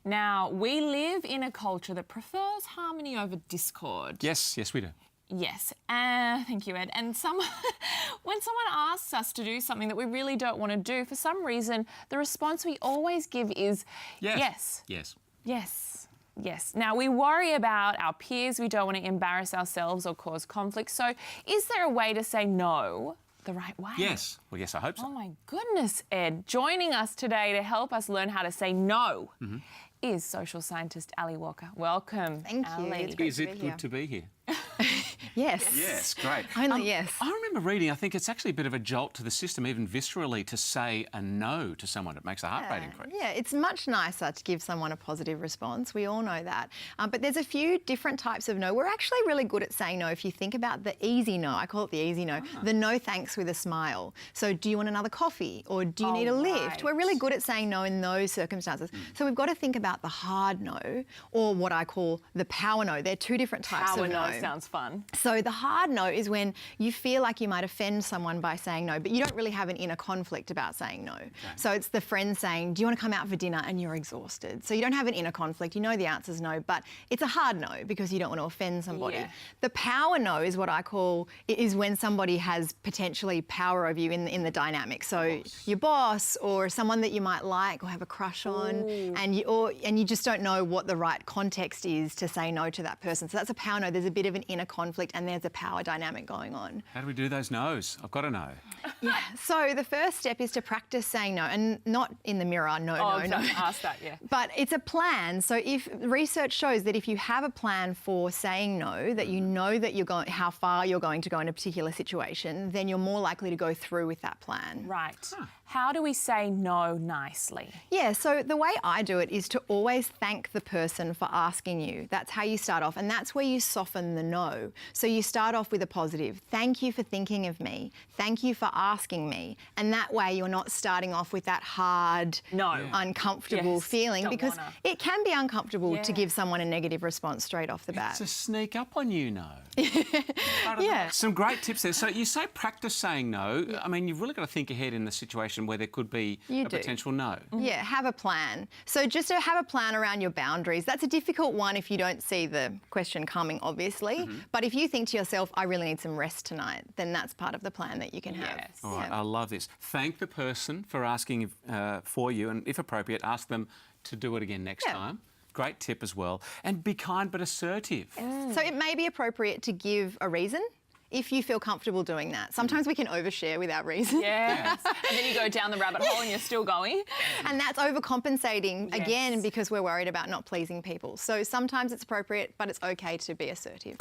Now, we live in a culture that prefers harmony over discord. Yes, we do. Yes, thank you, Ed. And when someone asks us to do something that we really don't want to do, for some reason, the response we always give is yes. Yes. Yes. Yes. Now, we worry about our peers. We don't want to embarrass ourselves or cause conflict. So is there a way to say no the right way? Yes. Well, yes, I hope so. Oh, my goodness, Ed. Joining us today to help us learn how to say no is social scientist Ali Walker. Welcome, Thank you. Ali. It's great Is to be it here. good to be here? Yes. Yes, great. Only yes. I remember reading, I think it's actually a bit of a jolt to the system, even viscerally, to say a no to someone. It makes the heart rate increase. Yeah, it's much nicer to give someone a positive response. We all know that. But there's a few different types of no. We're actually really good at saying no. If you think about the easy no, I call it the easy no, the no thanks with a smile. So do you want another coffee or do you need a lift? right. We're really good at saying no in those circumstances. So we've got to think about the hard no or what I call the power no. They're two different types Power of no sounds fun. So the hard no is when you feel like you might offend someone by saying no, but you don't really have an inner conflict about saying no. So it's the friend saying, do you want to come out for dinner? And you're exhausted. So you don't have an inner conflict. You know the answer's no, but it's a hard no because you don't want to offend somebody. Yeah. The power no is what I call, is when somebody has potentially power over you in the dynamic. So your boss or someone that you might like or have a crush on, and you just don't know what the right context is to say no to that person. So that's a power no. There's a bit of an inner conflict and there's a power dynamic going on. How do we do those no's? I've got to know. Yeah. So the first step is to practice saying no, and not in the mirror, no. Ask that, yeah. But it's a plan. So if research shows that if you have a plan for saying no, that you know that you're going, how far you're going to go in a particular situation, then you're more likely to go through with that plan. Right. How do we say no nicely? Yeah, so the way I do it is to always thank the person for asking you. That's how you start off, and that's where you soften the no. So you start off with a positive. Thank you for thinking of me. Thank you for asking me. And that way you're not starting off with that hard, uncomfortable Yes, feeling, don't because wanna. it can be uncomfortable to Yeah. give someone a negative response straight off the bat. It's a sneak up on you, no. Yeah. Some great tips there. So you say practice saying no. I mean, you've really got to think ahead in the situation where there could be You a do. potential no. Yeah, have a plan. So just to have a plan around your boundaries. That's a difficult one if you don't see the question coming, obviously. But if you think to yourself, I really need some rest tonight, then that's part of the plan that you can have. Yes. All right, Yeah. I love this. Thank the person for asking for you, and if appropriate, ask them to do it again next Yeah. time. Great tip as well. And be kind but assertive. So it may be appropriate to give a reason if you feel comfortable doing that. Sometimes we can overshare without reason. Yes. And then you go down the rabbit hole and you're still going. And that's overcompensating, Yes. again, because we're worried about not pleasing people. So sometimes it's appropriate, but it's okay to be assertive.